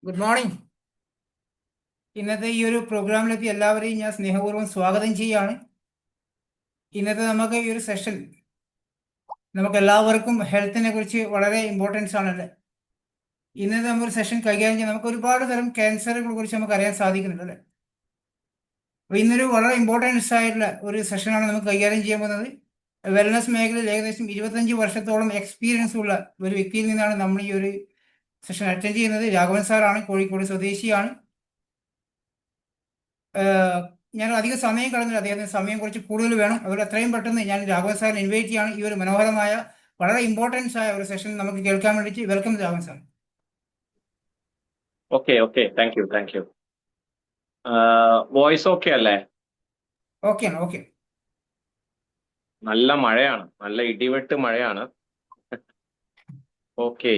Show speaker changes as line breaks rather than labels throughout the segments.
Good morning. ഇന്നത്തെ ഈ ഒരു പ്രോഗ്രാമിലേക്ക് എല്ലാവരെയും ഞാൻ സ്നേഹപൂർവ്വം സ്വാഗതം ചെയ്യുകയാണ്. ഇന്നത്തെ നമുക്ക് ഈ ഒരു സെഷൻ നമുക്ക് എല്ലാവർക്കും ഹെൽത്തിനെ കുറിച്ച് വളരെ ഇമ്പോർട്ടൻസ് ആണല്ലേ. ഇന്നത്തെ നമുക്ക് സെഷൻ കൈകാര്യം ചെയ്യാൻ നമുക്ക് ഒരുപാട് തരം ക്യാൻസറുകളെ കുറിച്ച് നമുക്ക് അറിയാൻ സാധിക്കുന്നുണ്ട് അല്ലേ. അപ്പോൾ ഇന്നൊരു വളരെ ഇമ്പോർട്ടൻസ് ആയിട്ടുള്ള ഒരു സെഷനാണ് നമുക്ക് കൈകാര്യം ചെയ്യാൻ പോകുന്നത്. വെൽനസ് മേഖലയിൽ ഏകദേശം 25 വർഷത്തോളം എക്സ്പീരിയൻസ് ഉള്ള ഒരു വ്യക്തിയിൽ നിന്നാണ് നമ്മൾ ഈ ഒരു സെഷൻ അറ്റൻഡ് ചെയ്യുന്നത്. രാഘവൻ സാറാണ്, കോഴിക്കോട് സ്വദേശിയാണ്. ഞാൻ അധികം സമയം കളഞ്ഞില്ല, അദ്ദേഹത്തിന് സമയം കുറച്ച് കൂടുതൽ വേണം. അതുകൊണ്ട് എത്രയും പെട്ടെന്ന് ഞാൻ രാഘവൻ സാറിനെ ഇൻവൈറ്റ് ചെയ്യാണ് ഈ ഒരു മനോഹരമായ വളരെ ഇമ്പോർട്ടൻസ് ആയ ഒരു സെഷൻ നമുക്ക് കേൾക്കാൻ വേണ്ടിയിട്ട്. Welcome Raghavan sir.
Okay thank you. Voice okay അല്ലേ?
ഓക്കെയാണ്, ഓക്കെ.
നല്ല മഴയാണ്, നല്ല ഇടിവെട്ട് മഴയാണ്. Okay,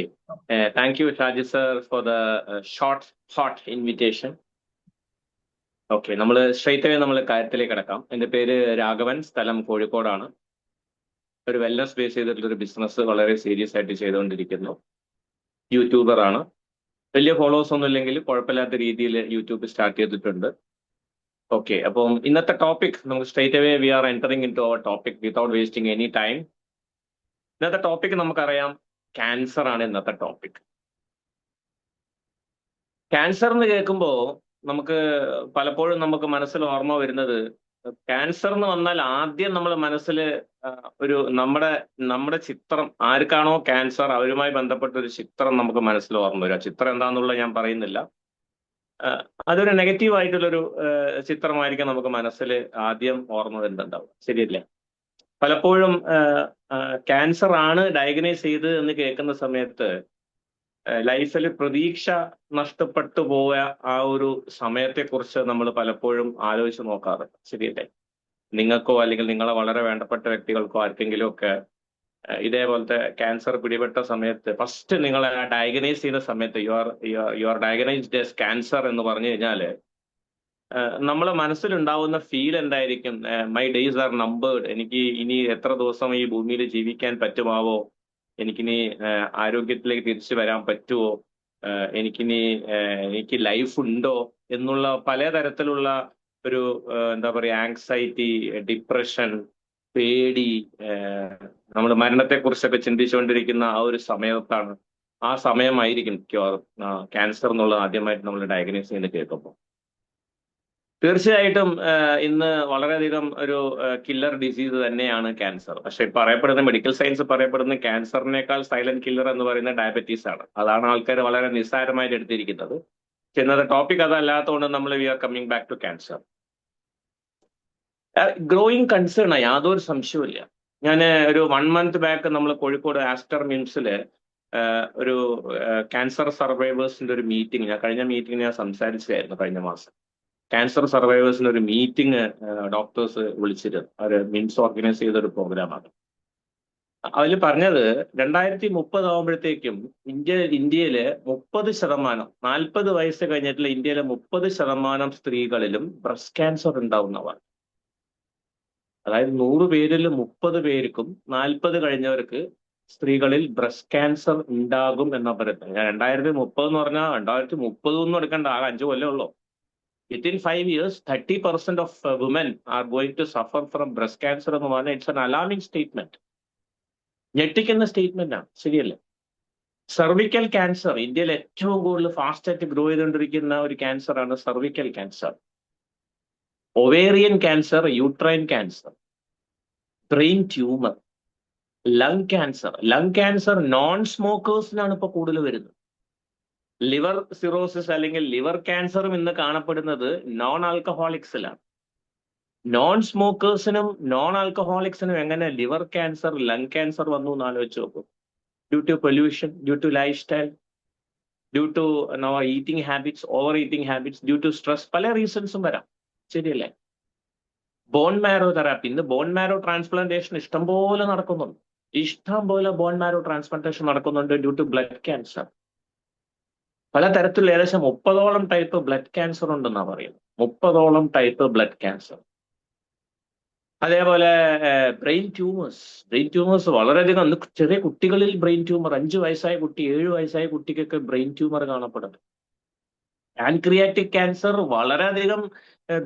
thank you Shaji sir for the short hot invitation. Okay, നമ്മൾ സ്ട്രെയിറ്റ് അവേ നമ്മൾ കാര്യത്തിലേക്ക് കിടക്കാം. എൻ്റെ പേര് രാഘവൻ, സ്ഥലം കോഴിക്കോടാണ്. ഒരു വെൽനസ് ബേസ് ചെയ്തിട്ടുള്ളൊരു ബിസിനസ് വളരെ സീരിയസ് ആയിട്ട് ചെയ്തുകൊണ്ടിരിക്കുന്നു. യൂട്യൂബറാണ്. വലിയ ഫോളോവേഴ്സ് ഒന്നും ഇല്ലെങ്കിൽ കുഴപ്പമില്ലാത്ത രീതിയിൽ യൂട്യൂബ് സ്റ്റാർട്ട് ചെയ്തിട്ടുണ്ട്. ഓക്കെ, അപ്പം ഇന്നത്തെ ടോപ്പിക് നമുക്ക് straight away we are entering into our topic without wasting any time. ഇന്നത്തെ ടോപ്പിക് നമുക്കറിയാം, ക്യാൻസർ ആണ് ഇന്നത്തെ ടോപ്പിക്. ക്യാൻസർ എന്ന് കേൾക്കുമ്പോൾ നമുക്ക് പലപ്പോഴും നമുക്ക് മനസ്സിൽ ഓർമ്മ വരുന്നത്, ക്യാൻസർ എന്ന് വന്നാൽ ആദ്യം നമ്മൾ മനസ്സിൽ ഒരു നമ്മുടെ ചിത്രം, ആർക്കാണോ ക്യാൻസർ അവരുമായി ബന്ധപ്പെട്ട ഒരു ചിത്രം നമുക്ക് മനസ്സിൽ ഓർമ്മ വരും. ആ ചിത്രം എന്താണെന്നുള്ളത് ഞാൻ പറയുന്നില്ല. അതൊരു നെഗറ്റീവ് ആയിട്ടുള്ളൊരു ചിത്രമായിരിക്കും നമുക്ക് മനസ്സിൽ ആദ്യം ഓർമ്മ വരുന്നുണ്ടാവും, ശരിയല്ലേ? പലപ്പോഴും ക്യാൻസർ ആണ് ഡയഗ്നൈസ് ചെയ്ത് എന്ന് കേൾക്കുന്ന സമയത്ത് ലൈഫിൽ പ്രതീക്ഷ നഷ്ടപ്പെട്ടു പോയ ആ ഒരു സമയത്തെക്കുറിച്ച് നമ്മൾ പലപ്പോഴും ആലോചിച്ച് നോക്കാറുണ്ട്, ശരിയല്ലേ? നിങ്ങൾക്കോ അല്ലെങ്കിൽ നിങ്ങളെ വളരെ വേണ്ടപ്പെട്ട വ്യക്തികൾക്കോ ആർക്കെങ്കിലും ഒക്കെ ഇതേപോലത്തെ ക്യാൻസർ പിടിപെട്ട സമയത്ത് ഫസ്റ്റ് നിങ്ങളെ ഡയഗ്നൈസ് ചെയ്യുന്ന സമയത്ത് യു ആർ ഡയഗ്നൈസ്ഡ് ആസ് ക്യാൻസർ എന്ന് പറഞ്ഞു കഴിഞ്ഞാല് നമ്മളെ മനസ്സിലുണ്ടാവുന്ന ഫീൽ എന്തായിരിക്കും? My days R numbered. എനിക്ക് ഇനി എത്ര ദിവസം ഈ ഭൂമിയിൽ ജീവിക്കാൻ പറ്റുമാവോ? എനിക്കിനി ആരോഗ്യത്തിലേക്ക് തിരിച്ചു വരാൻ പറ്റുമോ? എനിക്ക് ലൈഫ് ഉണ്ടോ എന്നുള്ള പലതരത്തിലുള്ള ഒരു എന്താ പറയുക, ആങ്സൈറ്റി, ഡിപ്രഷൻ, പേടി, നമ്മൾ മരണത്തെക്കുറിച്ചൊക്കെ ചിന്തിച്ചുകൊണ്ടിരിക്കുന്ന ആ ഒരു സമയത്താണ്, ആ സമയമായിരിക്കും ക്യാൻസർ എന്നുള്ളത് ആദ്യമായിട്ട് നമ്മൾ ഡയഗ്നോസ് ചെയ്യുന്നത് കേൾക്കുമ്പോൾ. തീർച്ചയായിട്ടും ഇന്ന് വളരെയധികം ഒരു കില്ലർ ഡിസീസ് തന്നെയാണ് ക്യാൻസർ. പക്ഷെ പറയപ്പെടുന്ന മെഡിക്കൽ സയൻസ് പറയപ്പെടുന്ന ക്യാൻസറിനേക്കാൾ സൈലന്റ് കില്ലർ എന്ന് പറയുന്ന ഡയബറ്റീസ് ആണ്. അതാണ് ആൾക്കാർ വളരെ നിസ്സാരമായിട്ട് എടുത്തിരിക്കുന്നത്. പക്ഷെ ഇന്നത്തെ ടോപ്പിക് അതല്ലാത്തതുകൊണ്ട് നമ്മൾ we are coming back to cancer. Growing concern ആണ്, യാതൊരു സംശയവുമില്ല. ഞാൻ ഒരു 1 month ബാക്ക് നമ്മൾ കോഴിക്കോട് ആസ്റ്റർ മിംസിൽ ഒരു ക്യാൻസർ സർവൈവേഴ്സിന്റെ ഒരു മീറ്റിംഗ്, കഴിഞ്ഞ മീറ്റിംഗ് ഞാൻ സംസാരിച്ചായിരുന്നു കഴിഞ്ഞ മാസം. ക്യാൻസർ സർവൈവേഴ്സിന്റെ ഒരു മീറ്റിംഗ് ഡോക്ടേഴ്സ് വിളിച്ചിരുന്നു. അവർ മിംസ് ഓർഗനൈസ് ചെയ്ത ഒരു പ്രോഗ്രാമാണ്. അതിൽ പറഞ്ഞത് 2030 ആകുമ്പോഴത്തേക്കും ഇന്ത്യയിലെ 30%, 40 വയസ്സ് കഴിഞ്ഞിട്ടുള്ള ഇന്ത്യയിലെ 30% സ്ത്രീകളിലും ബ്രസ്റ്റ് ക്യാൻസർ ഉണ്ടാവുന്നതാണ്. അതായത് 100 പേരിൽ 30 പേർക്കും 40 കഴിഞ്ഞവർക്ക് സ്ത്രീകളിൽ ബ്രസ്റ്റ് ക്യാൻസർ ഉണ്ടാകും എന്നാ പറയുന്നത്. ഞാൻ 2030 എന്ന് പറഞ്ഞാൽ 2030 ഒന്നും എടുക്കേണ്ട, ആകെ 5 കൊല്ലം ഉള്ളൂ. Within 5 years, 30% of women are going to suffer from breast cancer എന്ന് പറഞ്ഞാൽ ഇറ്റ്സ് an alarming statement. ഞെട്ടിക്കുന്ന സ്റ്റേറ്റ്മെന്റ് ആണ്, ശരിയല്ലേ? സെർവിക്കൽ ക്യാൻസർ ഇന്ത്യയിൽ ഏറ്റവും കൂടുതൽ ഫാസ്റ്റായിട്ട് ഗ്രോ ചെയ്തുകൊണ്ടിരിക്കുന്ന ഒരു ക്യാൻസർ ആണ് cervical cancer. Ovarian cancer, uterine cancer, brain tumour, lung cancer non സ്മോക്കേഴ്സിനാണ് ഇപ്പൊ കൂടുതൽ വരുന്നത്. ലിവർ സിറോസിസ് അല്ലെങ്കിൽ ലിവർ ക്യാൻസറും ഇന്ന് കാണപ്പെടുന്നത് നോൺ ആൽക്കഹോളിക്സിലാണ്. നോൺ സ്മോക്കേഴ്സിനും നോൺ ആൽക്കഹോളിക്സിനും എങ്ങനെ ലിവർ ക്യാൻസർ, ലങ് ക്യാൻസർ വന്നു എന്ന് ആലോചിച്ച് നോക്കും. Due to pollution, due to life style, due to eating habits, over eating habits, due to stress, പല റീസൺസും വരാം, ശരിയല്ലേ? ബോൺ മാരോ തെറാപ്പി, ഇന്ന് ബോൺ മാരോ ട്രാൻസ്പ്ലാന്റേഷൻ ഇഷ്ടംപോലെ നടക്കുന്നുണ്ട്. ഇഷ്ടംപോലെ ബോൺ മാരോ ട്രാൻസ്പ്ലാന്റേഷൻ നടക്കുന്നുണ്ട് ഡ്യൂ ടു ബ്ലഡ് ക്യാൻസർ. പലതരത്തിലുള്ള ഏകദേശം 30ഓളം ടൈപ്പ് ബ്ലഡ് ക്യാൻസർ ഉണ്ടെന്നാണ് പറയുന്നത്. 30ഓളം ടൈപ്പ് ബ്ലഡ് ക്യാൻസർ. അതേപോലെ ബ്രെയിൻ ട്യൂമേഴ്സ് വളരെയധികം. ചെറിയ കുട്ടികളിൽ ബ്രെയിൻ ട്യൂമർ, 5 വയസ്സായ കുട്ടി, 7 വയസ്സായ കുട്ടിക്കൊക്കെ ബ്രെയിൻ ട്യൂമർ കാണപ്പെടുന്നു. പാൻക്രിയാറ്റിക് ക്യാൻസർ വളരെയധികം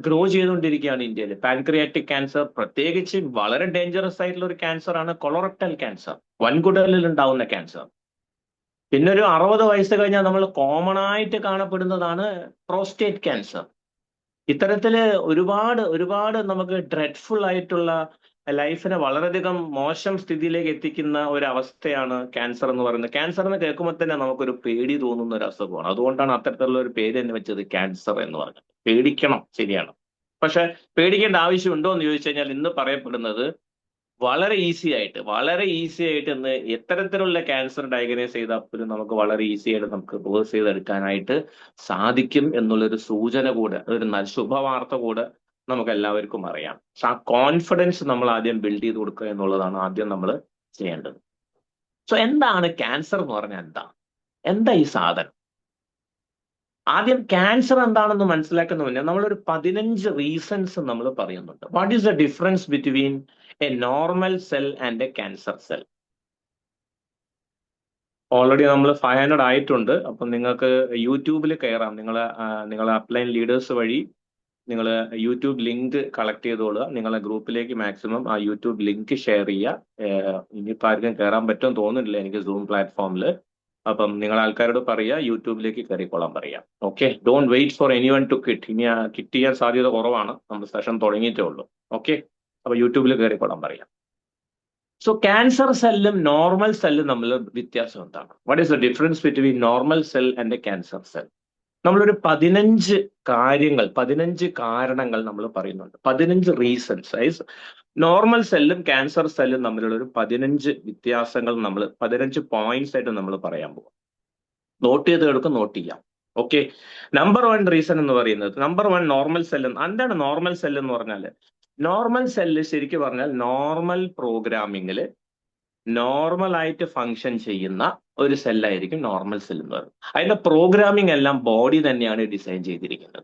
ഗ്രോ ചെയ്തുകൊണ്ടിരിക്കുകയാണ് ഇന്ത്യയിൽ. പാൻക്രിയാറ്റിക് ക്യാൻസർ പ്രത്യേകിച്ച് വളരെ ഡേഞ്ചറസ് ആയിട്ടുള്ള ഒരു ക്യാൻസർ ആണ് കൊളറക്ടൽ ക്യാൻസർ, വൻകുടലിൽ ഉണ്ടാവുന്ന ക്യാൻസർ. പിന്നെ ഒരു 60 വയസ്സ് കഴിഞ്ഞാൽ നമ്മൾ കോമൺ ആയിട്ട് കാണപ്പെടുന്നതാണ് പ്രോസ്റ്റേറ്റ് ക്യാൻസർ. ഇത്തരത്തില് ഒരുപാട് ഒരുപാട് നമുക്ക് ഡ്രെഡ്ഫുൾ ആയിട്ടുള്ള ലൈഫിനെ വളരെയധികം മോശം സ്ഥിതിയിലേക്ക് എത്തിക്കുന്ന ഒരു അവസ്ഥയാണ് ക്യാൻസർ എന്ന് പറയുന്നത്. ക്യാൻസർ എന്ന് കേൾക്കുമ്പോൾ തന്നെ നമുക്കൊരു പേടി തോന്നുന്ന ഒരു അസുഖമാണ്. അതുകൊണ്ടാണ് അത്തരത്തിലുള്ള ഒരു പേര് തന്നെ വെച്ചത് ക്യാൻസർ എന്ന് പറഞ്ഞത്. പേടിക്കണം, ശരിയാണ്. പക്ഷെ പേടിക്കേണ്ട ആവശ്യമുണ്ടോ എന്ന് ചോദിച്ചു കഴിഞ്ഞാൽ ഇന്ന് പറയപ്പെടുന്നത് വളരെ ഈസി ആയിട്ട് ഇന്ന് എത്തരത്തിലുള്ള ക്യാൻസർ ഡയഗ്നോസ് ചെയ്താൽ പോലും നമുക്ക് വളരെ ഈസി ആയിട്ട് നമുക്ക് റിവേഴ്സ് ചെയ്തെടുക്കാനായിട്ട് സാധിക്കും എന്നുള്ളൊരു സൂചന കൂടെ, ഒരു ശുഭവാർത്ത കൂടെ നമുക്ക് എല്ലാവർക്കും അറിയാം. പക്ഷെ ആ കോൺഫിഡൻസ് നമ്മൾ ആദ്യം ബിൽഡ് ചെയ്ത് കൊടുക്കുക എന്നുള്ളതാണ് ആദ്യം നമ്മൾ ചെയ്യേണ്ടത്. സോ എന്താണ് ക്യാൻസർ എന്ന് പറഞ്ഞാൽ എന്താ ഈ സാധനം? ആദ്യം ക്യാൻസർ എന്താണെന്ന് മനസ്സിലാക്കുന്ന മുന്നേ നമ്മളൊരു 15 റീസൺസ് നമ്മൾ പറയുന്നുണ്ട്. What is the difference between A normal cell and A cancer cell? Already നമ്മൾ 500 ആയിട്ടുണ്ട്. അപ്പം നിങ്ങൾക്ക് യൂട്യൂബിൽ കയറാം. നിങ്ങളെ അപ്ലൈൻ ലീഡേഴ്സ് വഴി നിങ്ങൾ യൂട്യൂബ് ലിങ്ക് കളക്ട് ചെയ്തോളുക. നിങ്ങളെ ഗ്രൂപ്പിലേക്ക് മാക്സിമം ആ യൂട്യൂബ് ലിങ്ക് ഷെയർ ചെയ്യുക. ഇനിയിപ്പോൾ ആർക്കും കയറാൻ പറ്റുമെന്ന് തോന്നുന്നില്ല എനിക്ക് സൂം പ്ലാറ്റ്ഫോമിൽ. അപ്പം നിങ്ങൾ ആൾക്കാരോട് പറയുക യൂട്യൂബിലേക്ക് കയറിക്കോളാൻ പറയാം. Okay, don't wait for anyone to kit. ഇനി കിറ്റ് ചെയ്യാൻ സാധ്യത കുറവാണ്, നമ്മൾ സെഷൻ തുടങ്ങിയിട്ടേ ഉള്ളൂ. ഓക്കെ, അപ്പൊ യൂട്യൂബിൽ കയറിക്കോളാൻ പറയാം. സോ ക്യാൻസർ സെല്ലും നോർമൽ സെല്ലും തമ്മിൽ വ്യത്യാസം എന്താണ്? What is the difference between normal cell and A cancer cell? നമ്മളൊരു 15 കാരണങ്ങൾ നമ്മൾ പറയുന്നുണ്ട്. 15 റീസൺസ്. നോർമൽ സെല്ലും ക്യാൻസർ സെല്ലും തമ്മിലുള്ള ഒരു 15 വ്യത്യാസങ്ങൾ 15 പോയിന്റ്സ് ആയിട്ട് നമ്മൾ പറയാൻ പോകും. നോട്ട് ചെയ്യാം. ഓക്കെ, നമ്പർ 1 റീസൺ എന്ന് പറയുന്നത്, നമ്പർ 1 നോർമൽ സെല്ല്. എന്താണ് നോർമൽ സെല്ല് എന്ന് പറഞ്ഞാൽ? നോർമൽ സെല്ല് ശരിക്കും പറഞ്ഞാൽ നോർമൽ പ്രോഗ്രാമിങ്ങിൽ നോർമൽ ആയിട്ട് ഫങ്ഷൻ ചെയ്യുന്ന ഒരു സെല്ലായിരിക്കും നോർമൽ സെൽ എന്ന് പറയുന്നത്. അതിന്റെ പ്രോഗ്രാമിംഗ് എല്ലാം ബോഡി തന്നെയാണ് ഡിസൈൻ ചെയ്തിരിക്കുന്നത്.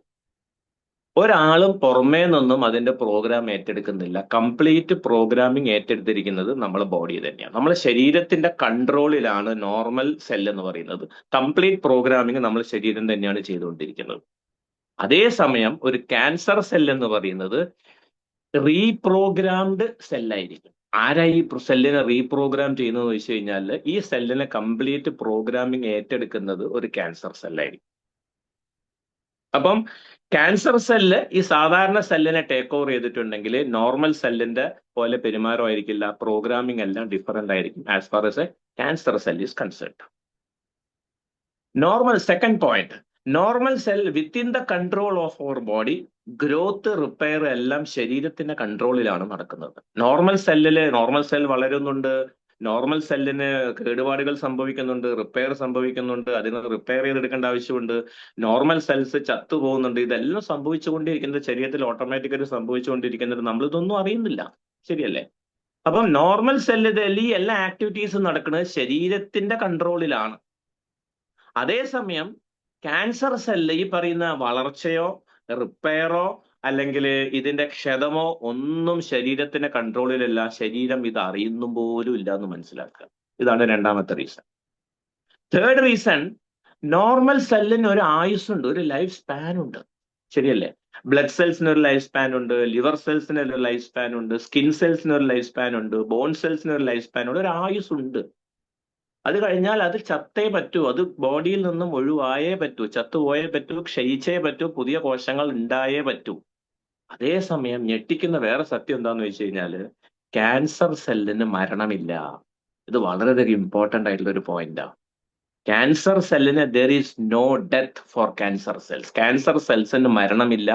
ഒരാളും പുറമേ നിന്നും അതിന്റെ പ്രോഗ്രാം ഏറ്റെടുക്കുന്നില്ല. കംപ്ലീറ്റ് പ്രോഗ്രാമിംഗ് ഏറ്റെടുത്തിരിക്കുന്നത് നമ്മളെ ബോഡി തന്നെയാണ്. നമ്മളെ ശരീരത്തിന്റെ കൺട്രോളിലാണ് നോർമൽ സെൽ എന്ന് പറയുന്നത്. കംപ്ലീറ്റ് പ്രോഗ്രാമിംഗ് നമ്മൾ ശരീരം തന്നെയാണ് ചെയ്തുകൊണ്ടിരിക്കുന്നത്. അതേസമയം ഒരു ക്യാൻസർ സെൽ എന്ന് പറയുന്നത് റീപ്രോഗ്രാംഡ് സെല്ലായിരിക്കും. ആരായി ഈ സെല്ലിനെ റീപ്രോഗ്രാം ചെയ്യുന്നതെന്ന് വെച്ച് കഴിഞ്ഞാൽ ഈ സെല്ലിനെ കംപ്ലീറ്റ് പ്രോഗ്രാമിംഗ് ഏറ്റെടുക്കുന്നത് ഒരു ക്യാൻസർ സെല്ലായിരിക്കും. അപ്പം ക്യാൻസർ സെല്ല് ഈ സാധാരണ സെല്ലിനെ ടേക്ക് ഓവർ ചെയ്തിട്ടുണ്ടെങ്കിൽ നോർമൽ സെല്ലിന്റെ പോലെ പെരുമാറമായിരിക്കില്ല. പ്രോഗ്രാമിംഗ് എല്ലാം ഡിഫറെന്റ് ആയിരിക്കും as far as a cancer cell is concerned. Second point, normal cell within the control of our body. Growth, repair എല്ലാം ശരീരത്തിന്റെ കൺട്രോളിലാണ് നടക്കുന്നത്. നോർമൽ സെൽ വളരുന്നുണ്ട്, നോർമൽ സെല്ലിന് കേടുപാടുകൾ സംഭവിക്കുന്നുണ്ട്, റിപ്പയർ സംഭവിക്കുന്നുണ്ട്, അതിന് റിപ്പയർ ചെയ്തെടുക്കേണ്ട ആവശ്യമുണ്ട്. നോർമൽ സെൽസ് ചത്തുപോകുന്നുണ്ട്. ഇതെല്ലാം സംഭവിച്ചുകൊണ്ടിരിക്കുന്നത് ശരീരത്തിൽ ഓട്ടോമാറ്റിക്കായിട്ട് സംഭവിച്ചുകൊണ്ടിരിക്കുന്നത്. നമ്മളിതൊന്നും അറിയുന്നില്ല, ശരിയല്ലേ? അപ്പം നോർമൽ സെല്ലിൽ ഈ എല്ലാ ആക്ടിവിറ്റീസും നടക്കുന്നത് ശരീരത്തിന്റെ കൺട്രോളിലാണ്. അതേസമയം ക്യാൻസർ സെല്ല് ഈ പറയുന്ന വളർച്ചയോ റിപ്പയറോ അല്ലെങ്കിൽ ഇതിന്റെ ക്ഷതമോ ഒന്നും ശരീരത്തിന്റെ കൺട്രോളിലല്ല. ശരീരം ഇത് അറിയുന്നു പോലും ഇല്ല എന്ന് മനസ്സിലാക്കുക. ഇതാണ് രണ്ടാമത്തെ റീസൺ. തേർഡ് റീസൺ, നോർമൽ സെല്ലിന് ഒരു ആയുസ്സുണ്ട്, ഒരു ലൈഫ് സ്പാൻ ഉണ്ട്, ശരിയല്ലേ? ബ്ലഡ് സെൽസിന് ഒരു ലൈഫ് സ്പാൻ ഉണ്ട്, ലിവർ സെൽസിന് ഒരു ലൈഫ് സ്പാൻ ഉണ്ട്, സ്കിൻ സെൽസിന് ഒരു ലൈഫ് സ്പാൻ ഉണ്ട്, ബോൺ സെൽസിന് ഒരു ലൈഫ് സ്പാൻ ഉണ്ട്. ഒരു ആയുസ് ഉണ്ട്. അത് കഴിഞ്ഞാൽ അത് ചത്തേ പറ്റൂ, അത് ബോഡിയിൽ നിന്നും ഒഴിവായേ പറ്റൂ, ചത്തുപോയേ പറ്റൂ, ക്ഷയിച്ചേ പറ്റൂ, പുതിയ കോശങ്ങൾ ഉണ്ടായേ പറ്റൂ. അതേസമയം ഞെട്ടിക്കുന്ന വേറെ സത്യം എന്താന്ന് വെച്ച് കഴിഞ്ഞാല് ക്യാൻസർ സെല്ലിന് മരണമില്ല. ഇത് വളരെയധികം ഇമ്പോർട്ടന്റ് ആയിട്ടുള്ള ഒരു പോയിന്റാണ്. ക്യാൻസർ സെല്ലിന് there is no death for cancer cells. Cancer സെൽസിന് മരണമില്ല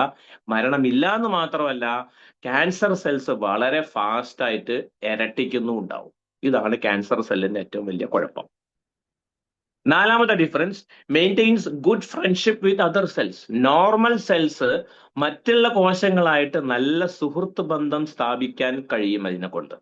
എന്ന് മാത്രമല്ല, ക്യാൻസർ സെൽസ് വളരെ ഫാസ്റ്റ് ആയിട്ട് ഇരട്ടിക്കുന്നു ഉണ്ടാവും. ഇതാണ് ക്യാൻസർ സെല്ലിന്റെ ഏറ്റവും വലിയ കുഴപ്പം. നാലാമത്തെ difference, maintains good friendship with other cells. Normal cells മറ്റുള്ള കോശങ്ങളായിട്ട് നല്ല സുഹൃത്ത് ബന്ധം സ്ഥാപിക്കാൻ കഴിയും അതിനെ കൊണ്ട്.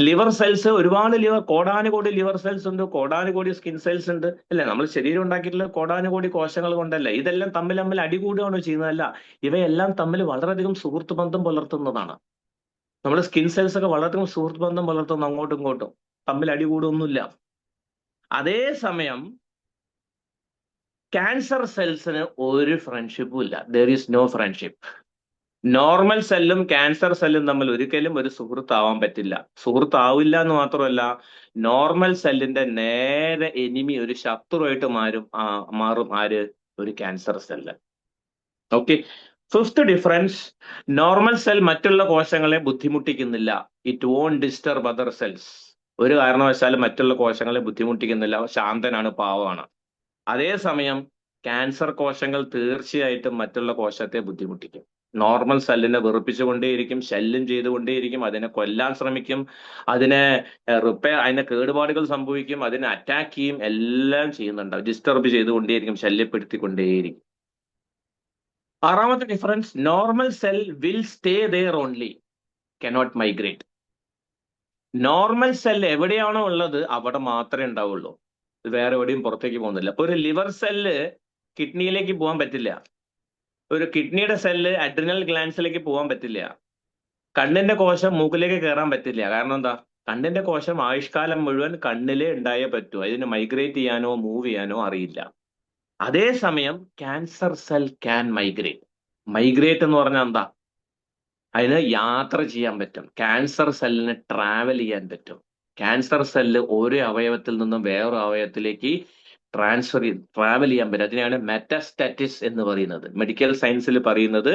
ലിവർ സെൽസ്, ഒരുപാട് കോടാനുകോടി ലിവർ സെൽസ് ഉണ്ട്, കോടാനുകോടി സ്കിൻ സെൽസ് ഉണ്ട്, അല്ലെ? നമ്മൾ ശരീരം ഉണ്ടാക്കിയിട്ടുള്ള കോടാനുകോടി കോശങ്ങൾ കൊണ്ടല്ല. ഇതെല്ലാം തമ്മിൽ അടികൂടുകയാണോ ചെയ്യുന്നതല്ല. ഇവയെല്ലാം തമ്മിൽ വളരെയധികം സുഹൃത്ത് ബന്ധം പുലർത്തുന്നതാണ്. നമ്മുടെ സ്കിൻ സെൽസ് ഒക്കെ വളരെയധികം സുഹൃത്ത് ബന്ധം പുലർത്തുന്നു, അങ്ങോട്ടും ഇങ്ങോട്ടും തമ്മിൽ അടികൂടൊന്നുമില്ല. അതേസമയം ക്യാൻസർ സെൽസിന് ഒരു ഫ്രണ്ട്ഷിപ്പും ഇല്ല. There is no friendship. Normal സെല്ലും ക്യാൻസർ സെല്ലും തമ്മിൽ ഒരിക്കലും ഒരു സുഹൃത്താവാൻ പറ്റില്ല. സുഹൃത്താവില്ല എന്ന് മാത്രമല്ല, നോർമൽ സെല്ലിന്റെ നേരെ എനിമി, ഒരു ശത്രുവായിട്ട് മാറും ആര്? ഒരു cancer cell. Okay. Fifth difference, normal cell മറ്റുള്ള കോശങ്ങളെ ബുദ്ധിമുട്ടിക്കുന്നില്ല. It won't disturb other cells. ഒരു കാരണവശാലും മറ്റുള്ള കോശങ്ങളെ ബുദ്ധിമുട്ടിക്കുന്നില്ല. ശാന്തനാണ്, പാവമാണ്. അതേസമയം ക്യാൻസർ കോശങ്ങൾ തീർച്ചയായിട്ടും മറ്റുള്ള കോശത്തെ ബുദ്ധിമുട്ടിക്കും. നോർമൽ സെല്ലിനെ വെറുപ്പിച്ചുകൊണ്ടേയിരിക്കും, ശല്യം ചെയ്തുകൊണ്ടേയിരിക്കും, അതിനെ കൊല്ലാൻ ശ്രമിക്കും, അതിനെ അതിനെ കേടുപാടുകൾ സംഭവിക്കും, അതിനെ അറ്റാക്ക് ചെയ്യും, എല്ലാം ചെയ്യുന്നുണ്ടാവും. ഡിസ്റ്റർബ് ചെയ്തുകൊണ്ടേയിരിക്കും, ശല്യപ്പെടുത്തിക്കൊണ്ടേയിരിക്കും. ആറാമത്തെ difference, normal cell will stay there only, cannot migrate. Normal cell എവിടെയാണോ ഉള്ളത് അവിടെ മാത്രമേ ഉണ്ടാവുള്ളൂ, വേറെ എവിടെയും പുറത്തേക്ക് പോകുന്നില്ല. ഇപ്പൊ ഒരു ലിവർ സെല്ല് കിഡ്നിയിലേക്ക് പോകാൻ പറ്റില്ല. ഒരു കിഡ്നിയുടെ സെല്ല് അഡ്രിനൽ ഗ്ലാൻസിലേക്ക് പോകാൻ പറ്റില്ല. കണ്ണിന്റെ കോശം മൂക്കിലേക്ക് കയറാൻ പറ്റില്ല. കാരണം എന്താ? കണ്ണിന്റെ കോശം ആയുഷ്കാലം മുഴുവൻ കണ്ണിലേ ഉണ്ടായേ പറ്റൂ. അതിന് മൈഗ്രേറ്റ് ചെയ്യാനോ മൂവ് ചെയ്യാനോ അറിയില്ല. അതേസമയം cancer cell can migrate. Migrate എന്ന് പറഞ്ഞാൽ എന്താ? അതിന് യാത്ര ചെയ്യാൻ പറ്റും. ക്യാൻസർ സെല്ലിന് ട്രാവൽ ചെയ്യാൻ പറ്റും. ക്യാൻസർ സെല്ല് ഒരു അവയവത്തിൽ നിന്നും വേറൊരു അവയവത്തിലേക്ക് ട്രാവൽ ചെയ്യാൻ പറ്റും. അതിനെയാണ് മെറ്റാസ്റ്റാറ്റിസ് എന്ന് പറയുന്നത്. മെഡിക്കൽ സയൻസിൽ പറയുന്നത്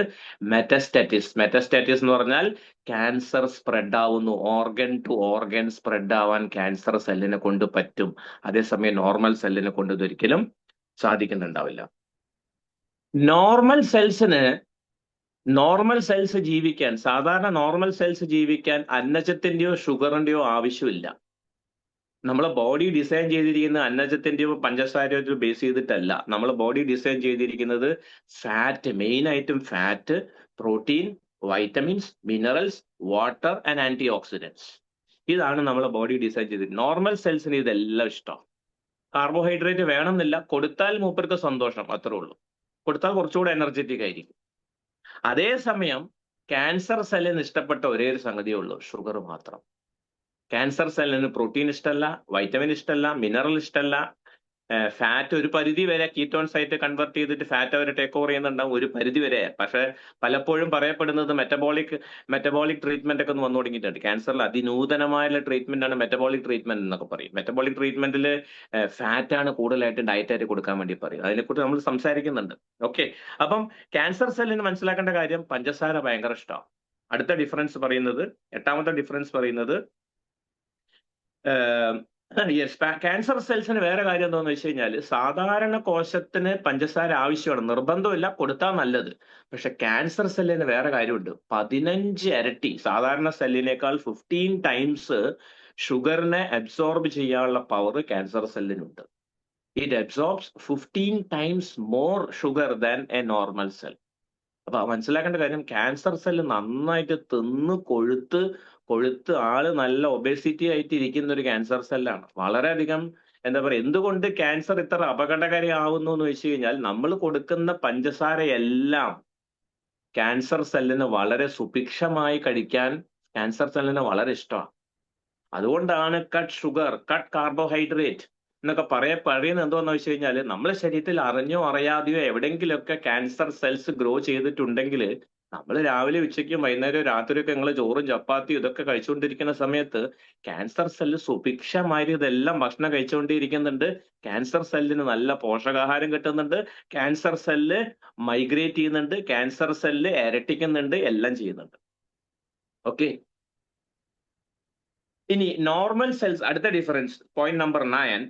മെറ്റാസ്റ്റാറ്റിസ്. മെറ്റാസ്റ്റാറ്റിസ് എന്ന് പറഞ്ഞാൽ ക്യാൻസർ സ്പ്രെഡ് ആവുന്നു. ഓർഗൻ ടു ഓർഗൻ സ്പ്രെഡ് ആവാൻ ക്യാൻസർ സെല്ലിനെ കൊണ്ട് പറ്റും. അതേസമയം നോർമൽ സെല്ലിനെ കൊണ്ട് ഇതൊരിക്കലും സാധിക്കുന്നുണ്ടാവില്ല. നോർമൽ സെൽസ് ജീവിക്കാൻ, സാധാരണ നോർമൽ സെൽസ് ജീവിക്കാൻ അന്നജത്തിന്റെയോ ഷുഗറിന്റെയോ ആവശ്യമില്ല. നമ്മളെ ബോഡി ഡിസൈൻ ചെയ്തിരിക്കുന്നത് അന്നജത്തിന്റെയോ പഞ്ചസാരയോ ബേസ് ചെയ്തിട്ടല്ല. നമ്മളെ ബോഡി ഡിസൈൻ ചെയ്തിരിക്കുന്നത് ഫാറ്റ്, മെയിൻ ആയിട്ടും fat, protein, vitamins, minerals, water and antioxidants. ഇതാണ് നമ്മളെ ബോഡി ഡിസൈൻ ചെയ്തിരിക്കുന്നത്. നോർമൽ സെൽസിന് ഇതെല്ലാം ഇഷ്ടം. കാർബോഹൈഡ്രേറ്റ് വേണമെന്നില്ല, കൊടുത്താൽ മൂപ്പർക്ക് സന്തോഷം, അത്രേ ഉള്ളൂ. കൊടുത്താൽ കുറച്ചുകൂടെ എനർജറ്റിക് ആയിരിക്കും. അതേസമയം ക്യാൻസർ സെല്ലിന് ഇഷ്ടപ്പെട്ട ഒരേ ഒരു സംഗതിയേ ഉള്ളൂ, ഷുഗർ മാത്രം. ക്യാൻസർ സെല്ലിന് പ്രോട്ടീൻ ഇഷ്ടമല്ല, വൈറ്റമിൻ ഇഷ്ടമല്ല, മിനറൽ ഇഷ്ടമല്ല, ഫാറ്റ് ഒരു പരിധി വരെ കീറ്റോൺസ് ആയിട്ട് കൺവെർട്ട് ചെയ്തിട്ട് ഫാറ്റ് അവർ ടേക്ക് ഓവർ ചെയ്യുന്നുണ്ടാവും ഒരു പരിധി വരെ. പക്ഷെ പലപ്പോഴും പറയപ്പെടുന്നത് മെറ്റബോളിക് ട്രീറ്റ്മെന്റ് ഒക്കെ ഒന്ന് വന്നു തുടങ്ങിയിട്ടുണ്ട്. ക്യാൻസറിൽ അതിനൂതനമായ ട്രീറ്റ്മെന്റ് ആണ് മെറ്റബോളിക് ട്രീറ്റ്മെന്റ് എന്നൊക്കെ പറയും. മെറ്റബോളിക് ട്രീറ്റ്മെന്റിൽ ഫാറ്റ് ആണ് കൂടുതലായിട്ട് ഡയറ്റായിട്ട് കൊടുക്കാൻ വേണ്ടി പറയും. അതിനെക്കുറിച്ച് നമ്മൾ സംസാരിക്കുന്നുണ്ട്. ഓക്കെ. അപ്പം ക്യാൻസർ സെല്ലിന് മനസ്സിലാക്കേണ്ട കാര്യം, പഞ്ചസാര ഭയങ്കര ഇഷ്ടമാണ്. അടുത്ത ഡിഫറൻസ് പറയുന്നത്, എട്ടാമത്തെ ഡിഫറൻസ് പറയുന്നത്, യെസ്, ക്യാൻസർ സെൽസിന് വേറെ കാര്യം എന്താണെന്ന് വെച്ച് കഴിഞ്ഞാൽ, സാധാരണ കോശത്തിന് പഞ്ചസാര ആവശ്യമാണ്, നിർബന്ധമില്ല, കൊടുത്താൽ നല്ലത്. പക്ഷെ ക്യാൻസർ സെല്ലിന് വേറെ കാര്യമുണ്ട്. 15 ഇരട്ടി, സാധാരണ സെല്ലിനേക്കാൾ 15 ടൈംസ് ഷുഗറിനെ അബ്സോർബ് ചെയ്യാനുള്ള പവർ ക്യാൻസർ സെല്ലിനുണ്ട്. It absorbs 15 times more sugar than a normal cell. അപ്പൊ മനസ്സിലാക്കേണ്ട കാര്യം, ക്യാൻസർ സെല്ല് നന്നായിട്ട് തിന്ന് കൊഴുത്ത് ആള് നല്ല ഒബേസിറ്റി ആയിട്ട് ഇരിക്കുന്ന ഒരു ക്യാൻസർ സെല്ലാണ്. വളരെയധികം എന്താ പറയുക, എന്തുകൊണ്ട് ക്യാൻസർ ഇത്ര അപകടകാരി ആവുന്നു എന്ന് വെച്ച് കഴിഞ്ഞാൽ, നമ്മൾ കൊടുക്കുന്ന പഞ്ചസാരയെല്ലാം ക്യാൻസർ സെല്ലിന് വളരെ സുഭിക്ഷമായി കഴിക്കാൻ ക്യാൻസർ സെല്ലിന് വളരെ ഇഷ്ടമാണ്. അതുകൊണ്ടാണ് കട്ട് ഷുഗർ, കട്ട് കാർബോഹൈഡ്രേറ്റ് എന്നൊക്കെ പറയുന്നത്. എന്തോന്ന് വെച്ച് കഴിഞ്ഞാൽ, നമ്മുടെ ശരീരത്തിൽ അറിഞ്ഞോ അറിയാതെയോ എവിടെയെങ്കിലുമൊക്കെ ക്യാൻസർ സെൽസ് ഗ്രോ ചെയ്തിട്ടുണ്ടെങ്കിൽ, നമ്മൾ രാവിലെ ഉച്ചയ്ക്കും വൈകുന്നേരം രാത്രിയൊക്കെ നിങ്ങൾ ചോറും ചപ്പാത്തിയും ഇതൊക്കെ കഴിച്ചുകൊണ്ടിരിക്കുന്ന സമയത്ത് ക്യാൻസർ സെല്ല് സുഭിക്ഷമായി ഇതെല്ലാം ഭക്ഷണം കഴിച്ചുകൊണ്ടിരിക്കുന്നുണ്ട്. ക്യാൻസർ സെല്ലിന് നല്ല പോഷകാഹാരം കിട്ടുന്നുണ്ട്, ക്യാൻസർ സെല്ല് മൈഗ്രേറ്റ് ചെയ്യുന്നുണ്ട്, ക്യാൻസർ സെല്ല് ഇരട്ടിക്കുന്നുണ്ട്, എല്ലാം ചെയ്യുന്നുണ്ട്. ഓക്കെ. ഇനി നോർമൽ സെൽസ്, അടുത്ത difference, point number 9.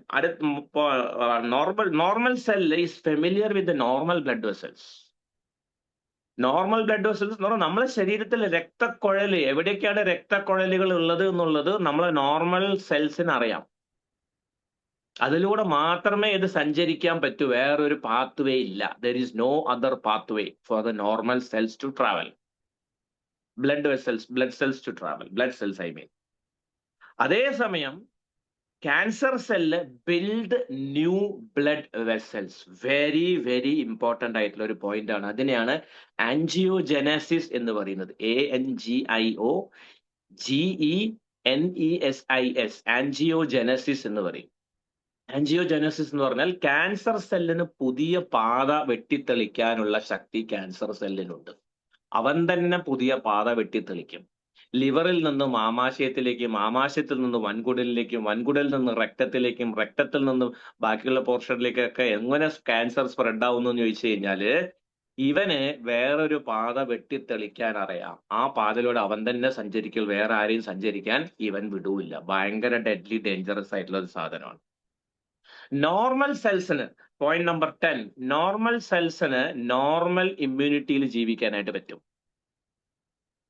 Normal cell is familiar with normal blood vessels. Normal blood vessels എന്ന് പറഞ്ഞാൽ നമ്മുടെ ശരീരത്തിൽ രക്തക്കുഴൽ, എവിടേക്കാണ് രക്തക്കുഴലുകൾ ഉള്ളത് എന്നുള്ളത് നമ്മളെ നോർമൽ സെൽസിന് അറിയാം. അതിലൂടെ മാത്രമേ ഇത് സഞ്ചരിക്കാൻ പറ്റൂ, വേറൊരു പാത്ത് വേ ഇല്ല. There is no other path way for the normal cells to travel, blood cells to travel, blood cells I mean. അതേസമയം cancer cell build new blood vessels. Very very important ആയിട്ടുള്ള ഒരു point ആണ്. അതിനെയാണ് ആൻജിയോജെനസിസ് എന്ന് പറയുന്നത്. ANGIOGENESIS, ആൻജിയോജെനസിസ് എന്ന് പറയും. ആൻജിയോജനസിസ് എന്ന് പറഞ്ഞാൽ ക്യാൻസർ സെല്ലിന് പുതിയ പാത വെട്ടിത്തെളിക്കാനുള്ള ശക്തി ക്യാൻസർ സെല്ലിനുണ്ട്. അവൻ തന്നെ പുതിയ പാത വെട്ടിത്തെളിക്കും. ലിവറിൽ നിന്നും ആമാശയത്തിലേക്കും, ആമാശയത്തിൽ നിന്ന് വൻകുടലിലേക്കും, വൻകുടലിൽ നിന്ന് രക്തത്തിലേക്കും, രക്തത്തിൽ നിന്നും ബാക്കിയുള്ള പോർഷനിലേക്കൊക്കെ എങ്ങനെ ക്യാൻസർ സ്പ്രെഡ് ആവുന്നു എന്ന് ചോദിച്ചു കഴിഞ്ഞാല് ഇവന് വേറൊരു പാത വെട്ടിത്തെളിക്കാൻ അറിയാം. ആ പാതയിലൂടെ അവൻ തന്നെ സഞ്ചരിക്കൽ, വേറെ ആരെയും സഞ്ചരിക്കാൻ ഇവൻ വിടൂല്ല. ഭയങ്കര ഡെഡ്ലി ഡേഞ്ചറസ് ആയിട്ടുള്ള ഒരു സാധനമാണ്. നോർമൽ സെൽസിന്, പോയിന്റ് നമ്പർ 10, നോർമൽ സെൽസിന് നോർമൽ ഇമ്മ്യൂണിറ്റിയിൽ ജീവിക്കാനായിട്ട് പറ്റും.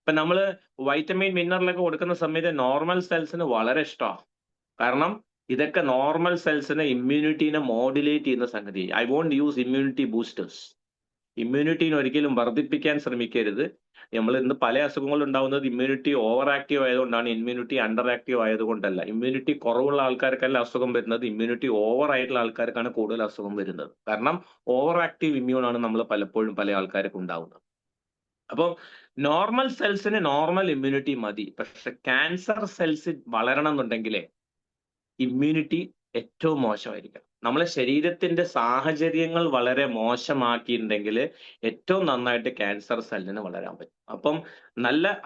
ഇപ്പൊ നമ്മള് വൈറ്റമിൻ മിനറലൊക്കെ കൊടുക്കുന്ന സമയത്ത് നോർമൽ സെൽസിന് വളരെ ഇഷ്ടമാണ്. കാരണം ഇതൊക്കെ നോർമൽ സെൽസിനെ ഇമ്മ്യൂണിറ്റീനെ മോഡുലേറ്റ് ചെയ്യുന്ന സംഗതി. I won't use immunity boosters. ഇമ്മ്യൂണിറ്റീനെ ഒരിക്കലും വർദ്ധിപ്പിക്കാൻ ശ്രമിക്കരുത്. നമ്മൾ ഇന്ന് പല അസുഖങ്ങൾ ഉണ്ടാവുന്നത് ഇമ്മ്യൂണിറ്റി ഓവർ ആക്റ്റീവ് ആയതുകൊണ്ടാണ്, ഇമ്മ്യൂണിറ്റി അണ്ടർ ആക്റ്റീവ് ആയതുകൊണ്ടല്ല. ഇമ്മ്യൂണിറ്റി കുറവുള്ള ആൾക്കാർക്കല്ല അസുഖം വരുന്നത്, ഇമ്മ്യൂണിറ്റി ഓവർ ആയിട്ടുള്ള ആൾക്കാർക്കാണ് കൂടുതൽ അസുഖം വരുന്നത്. കാരണം ഓവർ ആക്റ്റീവ് ഇമ്മ്യൂൺ ആണ് നമ്മൾ പലപ്പോഴും പല ആൾക്കാർക്ക് ഉണ്ടാവുന്നത്. അപ്പം നോർമൽ സെൽസിന് നോർമൽ ഇമ്മ്യൂണിറ്റി മതി. പക്ഷെ ക്യാൻസർ സെൽസ് വളരണം എന്നുണ്ടെങ്കിലേ ഇമ്മ്യൂണിറ്റി ഏറ്റവും മോശമായിരിക്കണം. നമ്മളെ ശരീരത്തിന്റെ സാഹചര്യങ്ങൾ വളരെ മോശമാക്കിയിട്ടുണ്ടെങ്കിൽ ഏറ്റവും നന്നായിട്ട് ക്യാൻസർ സെല്ലിന് വളരാൻ പറ്റും. അപ്പം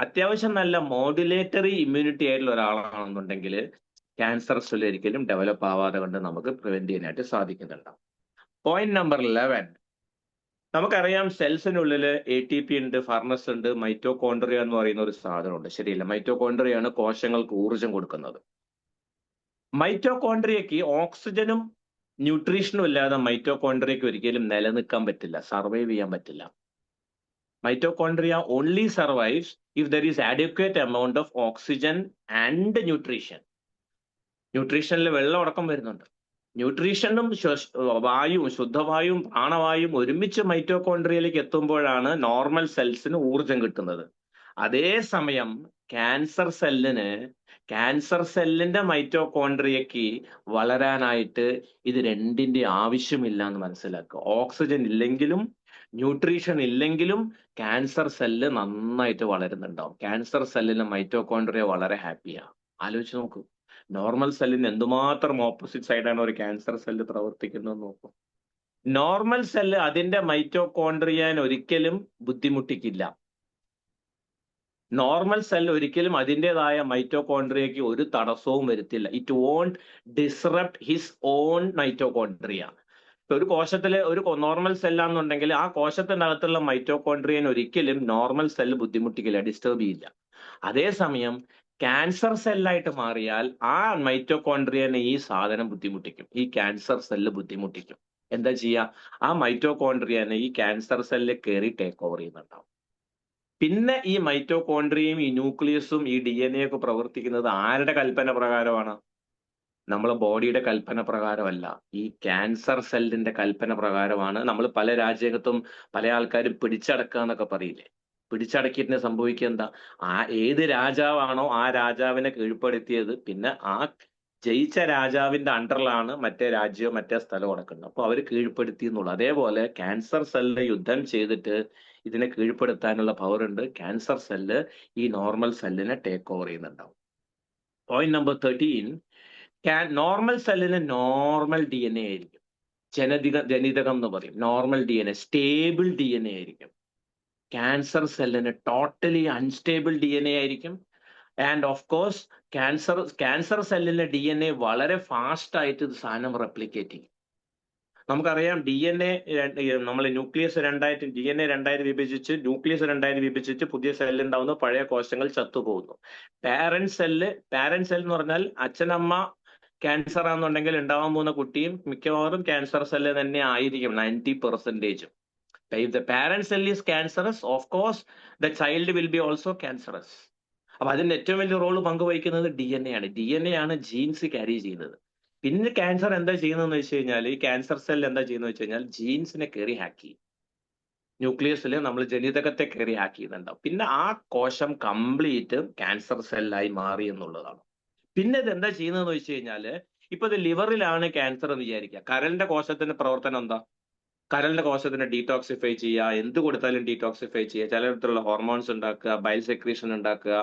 അത്യാവശ്യം നല്ല മോഡുലേറ്ററി ഇമ്മ്യൂണിറ്റി ആയിട്ടുള്ള ഒരാളാണെന്നുണ്ടെങ്കിൽ ക്യാൻസർ സെൽ ഒരിക്കലും ഡെവലപ്പ് ആവാതെ കൊണ്ട് നമുക്ക് പ്രിവെന്റ് ചെയ്യാനായിട്ട് സാധിക്കുന്നുണ്ടാവും. പോയിന്റ് നമ്പർ 11, നമുക്കറിയാം സെൽസിനുള്ളിൽ ATP ഉണ്ട്, ഫർണസ് ഉണ്ട്, മൈറ്റോകോൺട്രിയ എന്ന് പറയുന്ന ഒരു സാധനമുണ്ട്. ശരിയല്ല, മൈറ്റോകോൺട്രിയയാണ് കോശങ്ങൾക്ക് ഊർജം കൊടുക്കുന്നത്. മൈറ്റോകോൺട്രിയക്ക് ഓക്സിജനും ന്യൂട്രീഷനും ഇല്ലാതെ മൈറ്റോകോൺട്രിയക്ക് ഒരിക്കലും നിലനിൽക്കാൻ പറ്റില്ല, സർവൈവ് ചെയ്യാൻ പറ്റില്ല. Mitochondria only survives if there is adequate amount of oxygen and nutrition. ന്യൂട്രീഷനിൽ വെള്ളം അടക്കം വരുന്നുണ്ട്. ന്യൂട്രീഷനും വായുവും, ശുദ്ധവായുവും പ്രാണവായുവും ഒരുമിച്ച് മൈറ്റോകോൺട്രിയയിലേക്ക് എത്തുമ്പോഴാണ് നോർമൽ സെൽസിന് ഊർജം കിട്ടുന്നത്. അതേസമയം ക്യാൻസർ സെല്ലിന്റെ മൈറ്റോകോൺട്രിയക്ക് വളരാനായിട്ട് ഇത് രണ്ടിന്റെ ആവശ്യമില്ല എന്ന് മനസ്സിലാക്കുക. ഓക്സിജൻ ഇല്ലെങ്കിലും ന്യൂട്രീഷൻ ഇല്ലെങ്കിലും ക്യാൻസർ സെല്ല് നന്നായിട്ട് വളരുന്നുണ്ടാവും. ക്യാൻസർ സെല്ലിന് മൈറ്റോകോൺട്രിയ വളരെ ഹാപ്പിയാണ്. ആലോചിച്ച് നോക്കൂ, നോർമൽ സെല്ലിന് എന്തുമാത്രം ഓപ്പോസിറ്റ് സൈഡാണ് ഒരു ക്യാൻസർ സെല്ല് പ്രവർത്തിക്കുന്നത് നോക്കും. നോർമൽ സെല്ല് അതിന്റെ മൈറ്റോകോൺട്രിയാൻ ഒരിക്കലും ബുദ്ധിമുട്ടിക്കില്ല. നോർമൽ സെൽ ഒരിക്കലും അതിൻ്റെതായ മൈറ്റോകോൺട്രിയയ്ക്ക് ഒരു തടസ്സവും വരുത്തില്ല. It won't disrupt his own mitochondria. ഒരു കോശത്തിലെ ഒരു നോർമൽ സെല്ലാന്നുണ്ടെങ്കിൽ ആ കോശത്തിനകത്തുള്ള മൈറ്റോകോൺട്രിയൻ ഒരിക്കലും നോർമൽ സെല്ല് ബുദ്ധിമുട്ടിക്കില്ല, ഡിസ്റ്റർബ് ചെയ്യില്ല. അതേസമയം ക്യാൻസർ സെല്ലായിട്ട് മാറിയാൽ ആ മൈറ്റോകോൺട്രിയനെ ഈ സാധനം ബുദ്ധിമുട്ടിക്കും, ഈ ക്യാൻസർ സെല്ല് ബുദ്ധിമുട്ടിക്കും. എന്താ ചെയ്യുക? ആ മൈറ്റോകോൺട്രിയനെ ഈ ക്യാൻസർ സെല്ല് കയറി ടേക്ക് ഓവർ ചെയ്യുന്നുണ്ടാവും. പിന്നെ ഈ മൈറ്റോകോൺട്രിയയും ഈ ന്യൂക്ലിയസും ഈ DNA ഒക്കെ പ്രവർത്തിക്കുന്നത് ആരുടെ കൽപ്പന പ്രകാരമാണ്? നമ്മളെ ബോഡിയുടെ കൽപ്പന പ്രകാരമല്ല, ഈ ക്യാൻസർ സെല്ലിന്റെ കൽപ്പന പ്രകാരമാണ്. നമ്മൾ പല രാജ്യത്തും പല ആൾക്കാരും പിടിച്ചടക്കുക എന്നൊക്കെ പറയില്ലേ? പിടിച്ചടക്കിയിട്ട് സംഭവിക്കുക എന്താ? ഏത് രാജാവാണോ ആ രാജാവിനെ കീഴ്പ്പെടുത്തിയത്, പിന്നെ ആ ജയിച്ച രാജാവിന്റെ അണ്ടറിലാണ് മറ്റേ രാജ്യവും മറ്റേ സ്ഥലവും നടക്കുന്നത്. അപ്പൊ അവർ കീഴ്പ്പെടുത്തി എന്നുള്ളു. അതേപോലെ ക്യാൻസർ സെല്ലിനെ യുദ്ധം ചെയ്തിട്ട് ഇതിനെ കീഴ്പ്പെടുത്താനുള്ള പവർ ഉണ്ട്. ക്യാൻസർ സെല്ല് ഈ നോർമൽ സെല്ലിനെ ടേക്ക് ഓവർ ചെയ്യുന്നുണ്ടാവും. പോയിന്റ് നമ്പർ 13, നോർമൽ സെല്ലിന് നോർമൽ DNA ആയിരിക്കും. ജനിതകം എന്ന് പറയും. നോർമൽ DNA, സ്റ്റേബിൾ DNA ആയിരിക്കും. ക്യാൻസർ സെല്ലിന് ടോട്ടലി അൺസ്റ്റേബിൾ DNA ആയിരിക്കും. ആൻഡ് ഓഫ് കോഴ്സ് ക്യാൻസർ സെല്ലിന്റെ DNA വളരെ ഫാസ്റ്റ് ആയിട്ട് സാധനം റെപ്ലിക്കേറ്റ് ചെയ്യും. നമുക്കറിയാം DNA നമ്മൾ ന്യൂക്ലിയസ് DNA രണ്ടായിട്ട് വിഭജിച്ച്, ന്യൂക്ലിയസ് രണ്ടായിട്ട് വിഭജിച്ച് പുതിയ സെല്ല് ഉണ്ടാവുന്നു, പഴയ കോശങ്ങൾ ചത്തുപോകുന്നു. പാരന്റ് സെല്ല് എന്ന് പറഞ്ഞാൽ അച്ഛനമ്മ ക്യാൻസർ ആണെന്നുണ്ടെങ്കിൽ ഉണ്ടാവാൻ പോകുന്ന കുട്ടിയും മിക്കവാറും ക്യാൻസർ സെല്ല് തന്നെ ആയിരിക്കും 90%. If the parent cell is cancerous, of course the child will be also cancerous. അപ്പൊ അതിന്റെ ഏറ്റവും വലിയ റോള് പങ്കുവഹിക്കുന്നത് DNA ആണ്. DNA ആണ് ജീൻസ് ക്യാരി ചെയ്യുന്നത്. പിന്നെ ക്യാൻസർ എന്താ ചെയ്യുന്നതെന്ന് വെച്ച് കഴിഞ്ഞാൽ, ഈ ക്യാൻസർ സെൽ എന്താ ചെയ്യുന്നത് വെച്ച് കഴിഞ്ഞാൽ ജീൻസിനെ കയറി ഹാക്ക് ചെയ്യും. ന്യൂക്ലിയസിൽ നമ്മൾ ജനിതകത്തെ കയറി ഹാക്ക് ചെയ്യുന്നുണ്ടാവും. പിന്നെ ആ കോശം കംപ്ലീറ്റ് ക്യാൻസർ സെല്ലായി മാറി എന്നുള്ളതാണ്. പിന്നെ ഇത് എന്താ ചെയ്യുന്നതെന്ന് വെച്ച് കഴിഞ്ഞാല്, ഇപ്പൊ ഇത് ലിവറിലാണ് ക്യാൻസർ എന്ന് വിചാരിക്കുക. കരളിന്റെ കോശത്തിന്റെ പ്രവർത്തനം എന്താ? കരളിന്റെ കോശത്തിനെ ഡീടോക്സിഫൈ ചെയ്യുക, എന്ത് കൊടുത്താലും ഡീടോക്സിഫൈ ചെയ്യുക, ചിലയിടത്തുള്ള ഹോർമോൺസ് ഉണ്ടാക്കുക, ബൈൽ സെക്രീഷൻ ഉണ്ടാക്കുക,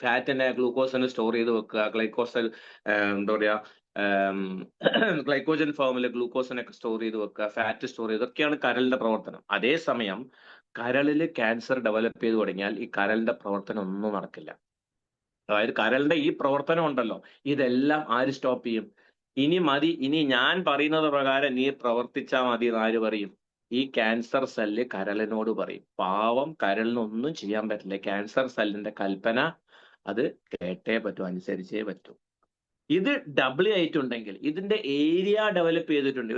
ഫാറ്റിനെ ഗ്ലൂക്കോസിനെ സ്റ്റോർ ചെയ്ത് വെക്കുക, ഗ്ലൈക്കോസൽ എന്താ പറയുക ഗ്ലൈക്കോജൻ ഫോമിൽ ഗ്ലൂക്കോസിനൊക്കെ സ്റ്റോർ ചെയ്ത് വെക്കുക, ഫാറ്റ് സ്റ്റോർ ചെയ്ത്, ഇതൊക്കെയാണ് കരളിന്റെ പ്രവർത്തനം. അതേസമയം കരളിൽ ക്യാൻസർ ഡെവലപ്പ് ചെയ്ത് തുടങ്ങിയാൽ ഈ കരളിന്റെ പ്രവർത്തനം ഒന്നും നടക്കില്ല. അതായത് കരളിന്റെ ഈ പ്രവർത്തനം ഉണ്ടല്ലോ, ഇതെല്ലാം ആര് സ്റ്റോപ്പ് ചെയ്യും? ഇനി മതി, ഇനി ഞാൻ പറയുന്നത് പ്രകാരം നീ പ്രവർത്തിച്ചാൽ മതി എന്ന് ആര് പറയും? ഈ ക്യാൻസർ സെല്ല് കരളിനോട് പറയും. പാവം കരളിനൊന്നും ചെയ്യാൻ പറ്റില്ല. ക്യാൻസർ സെല്ലിന്റെ കൽപ്പന അത് കേട്ടേ പറ്റൂ, അനുസരിച്ചേ പറ്റൂ. ഇത് ഡബിൾ ആയിട്ടുണ്ടെങ്കിൽ, ഇതിന്റെ ഏരിയ ഡെവലപ്പ് ചെയ്തിട്ടുണ്ട്,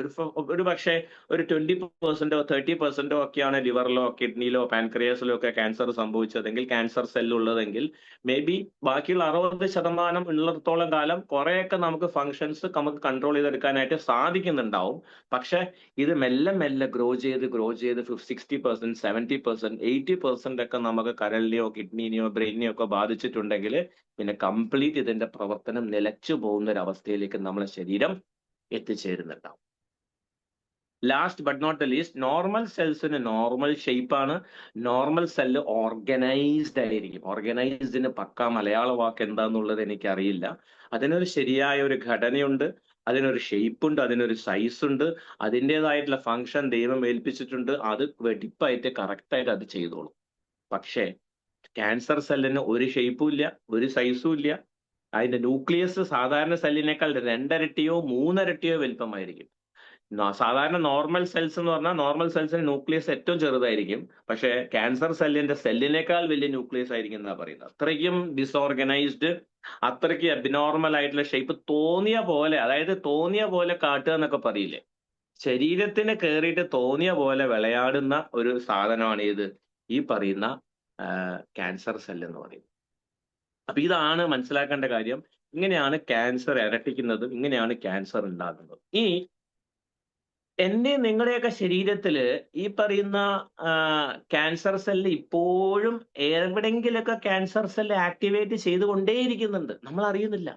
ഒരു പക്ഷേ ഒരു 20% 30% ഒക്കെയാണ് ലിവറിലോ കിഡ്നിയിലോ പാൻക്രിയാസിലോ ഒക്കെ ക്യാൻസർ സംഭവിച്ചതെങ്കിൽ, ക്യാൻസർ സെൽ ഉള്ളതെങ്കിൽ, മേ ബി ബാക്കിയുള്ള 60% ഉള്ളിടത്തോളം കാലം കുറെയൊക്കെ നമുക്ക് ഫങ്ഷൻസ് നമുക്ക് കൺട്രോൾ ചെയ്തെടുക്കാനായിട്ട് സാധിക്കുന്നുണ്ടാവും. പക്ഷെ ഇത് മെല്ലെ മെല്ലെ ഗ്രോ ചെയ്ത് 60%, 70%, 80% ഒക്കെ നമുക്ക് കരളിനെയോ കിഡ്നിനെയോ ബ്രെയിനെയോ ഒക്കെ ബാധിച്ചിട്ടുണ്ടെങ്കിൽ പിന്നെ കംപ്ലീറ്റ് ഇതിന്റെ പ്രവർത്തനം നിലച്ചു പോകുന്ന ഒരു അവസ്ഥയിലേക്ക് നമ്മളെ ശരീരം എത്തിച്ചേരുന്നുണ്ടാവും. Last but not the least, normal സെൽസിന് നോർമൽ ഷേപ്പാണ്. നോർമൽ സെല്ല് ഓർഗനൈസ്ഡ് ആയിരിക്കും. ഓർഗനൈസ്ഡിന് പക്കാ മലയാള വാക്ക് എന്താന്നുള്ളത് എനിക്കറിയില്ല. അതിനൊരു ശരിയായ ഒരു ഘടനയുണ്ട്, അതിനൊരു ഷേപ്പ് ഉണ്ട്, അതിനൊരു സൈസ് ഉണ്ട്, അതിൻ്റെതായിട്ടുള്ള ഫങ്ഷൻ ദൈവം ഏൽപ്പിച്ചിട്ടുണ്ട്. അത് വെടിപ്പായിട്ട് കറക്റ്റായിട്ട് അത് ചെയ്തോളും. പക്ഷേ ക്യാൻസർ സെല്ലിന് ഒരു ഷേപ്പും ഇല്ല, ഒരു സൈസും ഇല്ല. അതിന്റെ ന്യൂക്ലിയസ് സാധാരണ സെല്ലിനേക്കാൾ 2 ഇരട്ടിയോ 3 ഇരട്ടിയോ വലിപ്പമായിരിക്കും. സാധാരണ നോർമൽ സെൽസ് എന്ന് പറഞ്ഞാൽ നോർമൽ സെൽസിന് ന്യൂക്ലിയസ് ഏറ്റവും ചെറുതായിരിക്കും. പക്ഷേ ക്യാൻസർ സെല്ലിന്റെ സെല്ലിനേക്കാൾ വലിയ ന്യൂക്ലിയസ് ആയിരിക്കും എന്നാ പറയുന്നത്. അത്രയ്ക്കും ഡിസോർഗനൈസ്ഡ്, അത്രയ്ക്ക് അബ്നോർമൽ ആയിട്ടുള്ള ഷേപ്പ്. തോന്നിയ പോലെ, അതായത് തോന്നിയ പോലെ കാട്ടുക എന്നൊക്കെ പറയില്ലേ, ശരീരത്തിന് കയറിയിട്ട് തോന്നിയ പോലെ വിളയാടുന്ന ഒരു സാധനമാണ് ഇത് ഈ പറയുന്ന ക്യാൻസർ സെൽ എന്ന് പറയുന്നത്. അപ്പൊ ഇതാണ് മനസ്സിലാക്കേണ്ട കാര്യം. ഇങ്ങനെയാണ് ക്യാൻസർ ഇരട്ടിക്കുന്നതും ഇങ്ങനെയാണ് ക്യാൻസർ ഉണ്ടാകുന്നത്. ഇനി എന്റെ നിങ്ങളുടെയൊക്കെ ശരീരത്തില് ഈ പറയുന്ന ക്യാൻസർ സെല്ല് ഇപ്പോഴും എവിടെങ്കിലൊക്കെ ക്യാൻസർ സെല്ല് ആക്ടിവേറ്റ് ചെയ്തുകൊണ്ടേയിരിക്കുന്നുണ്ട്, നമ്മൾ അറിയുന്നില്ല.